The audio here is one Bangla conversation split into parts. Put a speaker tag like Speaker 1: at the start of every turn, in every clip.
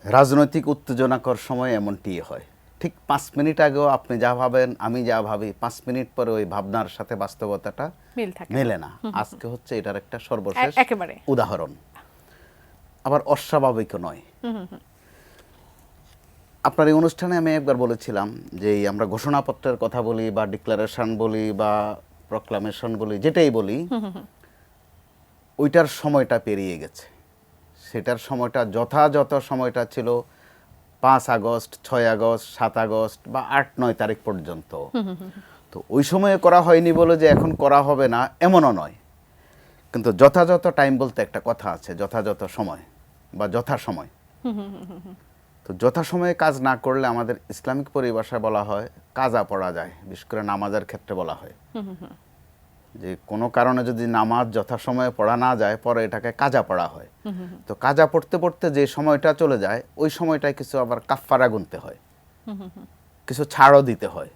Speaker 1: রাজনৈতিক উত্তেজনাকর সময় এমনটি হয়। ঠিক 5 মিনিট আগেও আপনি যা ভাবেন, আমি যা ভাবি, 5 মিনিট পরে ওই ভাবনার সাথে বাস্তবতাটা মেলে না। আজকে হচ্ছে এটার একটা সর্বশেষ
Speaker 2: একেবারে
Speaker 1: উদাহরণ। আবার অস্বাভাবিকও নয়। আপনার এই অনুষ্ঠানে আমি একবার বলেছিলাম যে আমরা ঘোষণাপত্রের কথা বলি বা ডিক্লারেশন বলি বা প্রক্লামেশন বলি, যেটাই বলি, ওইটার সময়টা পেরিয়ে গেছে। সেটার সময়টা যথাযথ সময়টা ছিল 5 আগস্ট, 6 আগস্ট, 7 আগস্ট বা 8-9 তারিখ পর্যন্ত। তো ওই সময়ে করা হয়নি বলে যে এখন করা হবে না এমনও নয়। কিন্তু যথাযথ টাইম বলতে একটা কথা আছে, যথাযথ সময় বা যথাসময়। তো যথাসময়ে কাজ না করলে আমাদের ইসলামিক পরিভাষায় বলা হয় কাজা পড়া যায়। বিশেষ করে নামাজের ক্ষেত্রে বলা হয় যে কোনো কারণে যদি নামাজ যথাসময়ে পড়া না যায়, পরে এটাকে কাজা পড়া হয়। তো কাজা পড়তে পড়তে যে সময়টা চলে যায়, ওই সময়টায় কিছু আবার কাফফারা গুনতে হয়, কিছু ছাড়ও দিতে হয়।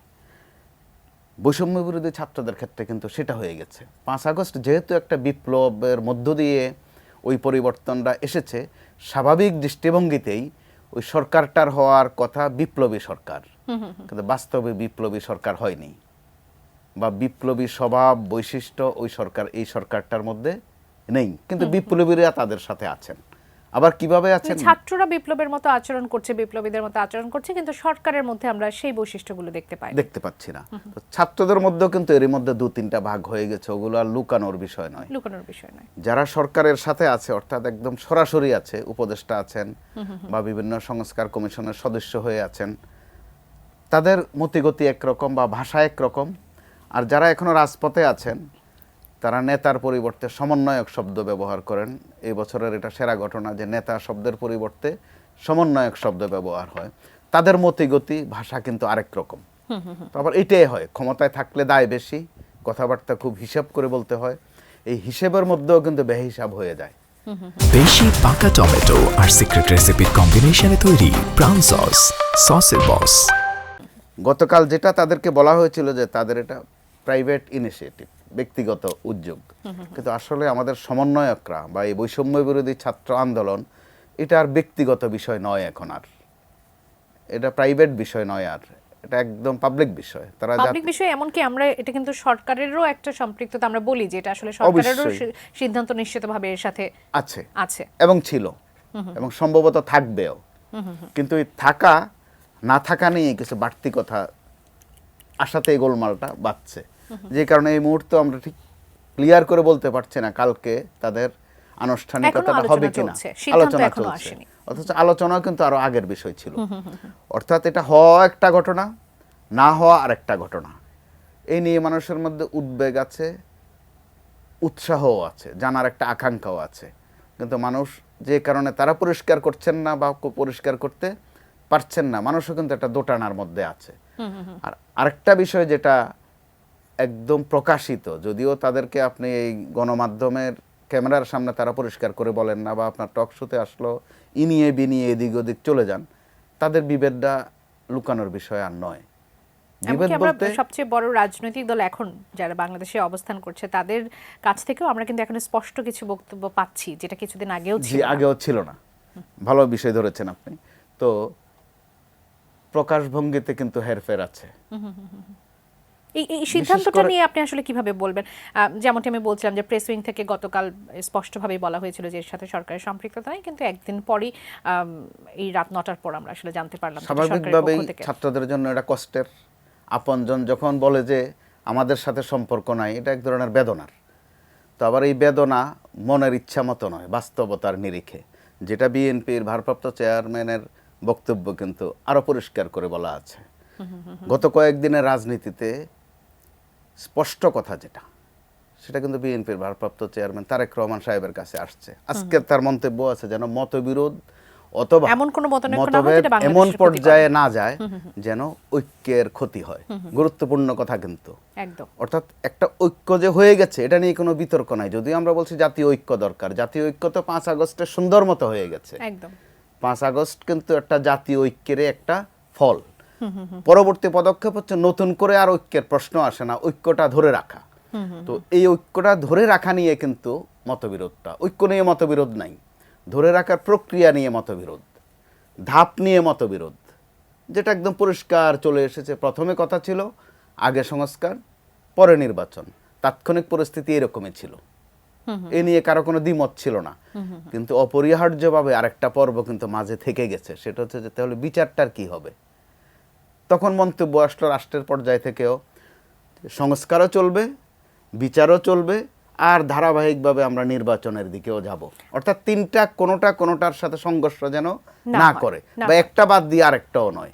Speaker 1: বৈষম্য বিরোধী ছাত্রদের ক্ষেত্রে কিন্তু সেটা হয়ে গেছে। 5 আগস্ট যেহেতু একটা বিপ্লবের মধ্য দিয়ে ওই পরিবর্তনটা এসেছে, স্বাভাবিক দৃষ্টিভঙ্গিতেই ওই সরকারটার হওয়ার কথা বিপ্লবী সরকার, কিন্তু বাস্তবে বিপ্লবী সরকার হয়নি, বা বিপ্লবী স্বভাব বৈশিষ্ট্য ওই সরকার, এই সরকারটার মধ্যে নেই। কিন্তু বিপ্লবীরা তাদের সাথে আছেন। আবার কিভাবে আছেন?
Speaker 2: ছাত্ররা বিপ্লবের মতো আচরণ করছে, বিপ্লবীদের মতো আচরণ করছে, কিন্তু সরকারের মধ্যে আমরা সেই বৈশিষ্ট্যগুলো দেখতে পাচ্ছি
Speaker 1: না। তো ছাত্রদের মধ্যেও কিন্তু এর মধ্যে 2-3টা ভাগ হয়ে গেছে। ওগুলো আর লুকানোর বিষয় নয়। যারা সরকারের সাথে আছে, অর্থাৎ একদম সরাসরি আছে, উপদেষ্টা আছেন বা বিভিন্ন সংস্কার কমিশনের সদস্য হয়ে আছেন, তাদের মতিগতি একরকম বা ভাষা একরকম। আর যারা এখনো রাজপথে আছেন, তারা নেতার পরিবর্তে সমন্বয়ক শব্দ ব্যবহার করেন। এই বছরের এটা সেরা ঘটনা যে নেতা শব্দের পরিবর্তে সমন্বয়ক শব্দ ব্যবহার হয়। তাদের মতিগতি ভাষা কিন্তু আরেক রকম। তো আবার এটাই হয়, ক্ষমতায় থাকলে দায় বেশি, কথাবার্তা খুব হিসাব করে বলতে হয়। এই হিসেবের মধ্যেও কিন্তু বেহিসাব হয়ে যায়।
Speaker 3: বেশি পাকা টমেটো আর সিক্রেট রেসিপির কম্বিনেশনে তৈরি প্রাউন সস, সসের বস।
Speaker 1: গতকাল যেটা তাদেরকে বলা হয়েছিল যে তাদের এটা প্রাইভেট ইনিশিয়েটিভ, ব্যক্তিগত উদ্যোগ, কিন্তু আসলে আমাদের সমন্বয়করা বা এই বৈষম্য বিরোধী ছাত্র আন্দোলন, এটা আর ব্যক্তিগত বিষয় নয় এখন আর, এটা প্রাইভেট বিষয় নয় আর, এটা একদম পাবলিক বিষয়।
Speaker 2: তারা পাবলিক বিষয়, এমনকি আমরা এটা কিন্তু সরকারেরও একটা সম্পৃক্ততা, আমরা বলি যে এটা আসলে সরকারেরও সিদ্ধান্ত নিশ্চিতভাবে এর সাথে আছে
Speaker 1: এবং ছিল এবং সম্ভবত থাকবেও। কিন্তু এই থাকা না থাকা নিয়ে কিছু বাড়তি কথা আশাতে এই গোলমালটা বাড়ছে, যে কারণে এই মুহূর্তে আমরা ঠিক ক্লিয়ার করে বলতে পারছি না কালকে তাদের আনুষ্ঠানিকতাটা হবে কিনা। আলোচনা চলছে, অথচ আলোচনা কিন্তু আরো আগের বিষয় ছিল। অর্থাৎ এটা হওয়া একটা ঘটনা, না হওয়া আরেকটা ঘটনা। এই নিয়ে মানুষের মধ্যে উদ্বেগ আছে, উৎসাহও আছে, জানার একটা আকাঙ্ক্ষাও আছে। কিন্তু মানুষ যে কারণে তারা পরিষ্কার করছেন না বা পরিষ্কার করতে পারছেন না, মানুষও কিন্তু একটা দোটানার মধ্যে আছে। আর আরেকটা বিষয় যেটা একদম প্রকাশিত, যদিও তাদেরকে আপনি এই গণমাধ্যমের ক্যামেরার সামনে তারা পরিষ্কার করে বলেন না, বা আপনার টক শোতে আসলো ইনিয়ে বিনিয়ে এদিক ওদিক চলে যান, তাদের বিভেদটা লুকানোর বিষয় আর নয়।
Speaker 2: সবচেয়ে বড় রাজনৈতিক দল এখন যারা বাংলাদেশে অবস্থান করছে, তাদের কাছ থেকেও আমরা কিন্তু এখন স্পষ্ট কিছু বক্তব্য পাচ্ছি, যেটা কিছুদিন আগেও
Speaker 1: ছিল না। ভালো বিষয় ধরেছেন আপনি। তো প্রকাশভঙ্গিতে কিন্তু হেরফের আছে।
Speaker 2: এই সিদ্ধান্তটা নিয়ে আপনি আসলে কিভাবে বলবেন? যেমনটি আমি বলছিলাম যে প্রেস উইং থেকে গতকাল স্পষ্টভাবে বলা হয়েছিল যে এর সাথে সরকারের সম্পৃক্ততা নেই, কিন্তু একদিন পরই এই রাত 9টার পর আমরা আসলে জানতে পারলাম
Speaker 1: স্বাভাবিকভাবেই ছাত্রদের জন্য এটা কষ্টের। আপনজন যখন বলে যে আমাদের সাথে সম্পর্ক নাই, এটা এক ধরনের বেদনার। তো আবার এই বেদনা মনের ইচ্ছা মতো নয়, বাস্তবতার নিরিখে। যেটা বিএনপির ভারপ্রাপ্ত চেয়ারম্যানের বক্তব্য কিন্তু আরো পরিষ্কার করে বলা আছে। গত কয়েকদিনের রাজনীতিতে স্পষ্ট কথা যেটা, সেটা কিন্তু বিএনপির ভারপ্রাপ্ত চেয়ারম্যান তারেক রহমান সাহেবের কাছে আসছে। আজকে তার মন্তব্য আছে যেন মতবিরোধ অথবা মতভেদ এমন পর্যায়ে না যায় যেন ঐক্যের ক্ষতি হয়। গুরুত্বপূর্ণ কথা কিন্তু, অর্থাৎ একটা ঐক্য যে হয়ে গেছে এটা নিয়ে কোনো বিতর্ক নাই। যদিও আমরা বলছি জাতীয় ঐক্য দরকার, জাতীয় ঐক্য তো 5 আগস্টে সুন্দর মতো হয়ে গেছে। 5 আগস্ট কিন্তু একটা জাতীয় ঐক্যের একটা ফল। পরবর্তী পদক্ষেপ হচ্ছে নতুন করে আর ঐক্যের প্রশ্ন আসে না, ঐক্যটা ধরে রাখা। তো এই ঐক্যটা ধরে রাখা নিয়ে কিন্তু মতবিরোধটা, ঐক্য নিয়ে মতবিরোধ নাই, ধরে রাখার প্রক্রিয়া নিয়ে মতবিরোধ। ধাপ নিয়ে মতবিরোধ, যেটা একদম পরিষ্কার চলে এসেছে। প্রথমে কথা ছিল আগে সংস্কার পরে নির্বাচন, তাৎক্ষণিক পরিস্থিতি এরকমই ছিল, এ নিয়ে কারো কোনো দ্বিমত ছিল না। কিন্তু অপরিহার্যভাবে আরেকটা পর্ব কিন্তু মাঝে থেকে গেছে, সেটা হচ্ছে যে তাহলে বিচারটার কি হবে। তখন মন্তব্য আসলো রাষ্ট্রের পর্যায় থেকেও, সংস্কারও চলবে, বিচারও চলবে, আর ধারাবাহিকভাবে আমরা নির্বাচনের দিকেও যাব। অর্থাৎ তিনটা কোনোটার সাথে সংঘর্ষ যেন না করে, বা একটা বাদ দিয়ে আরেকটাও নয়।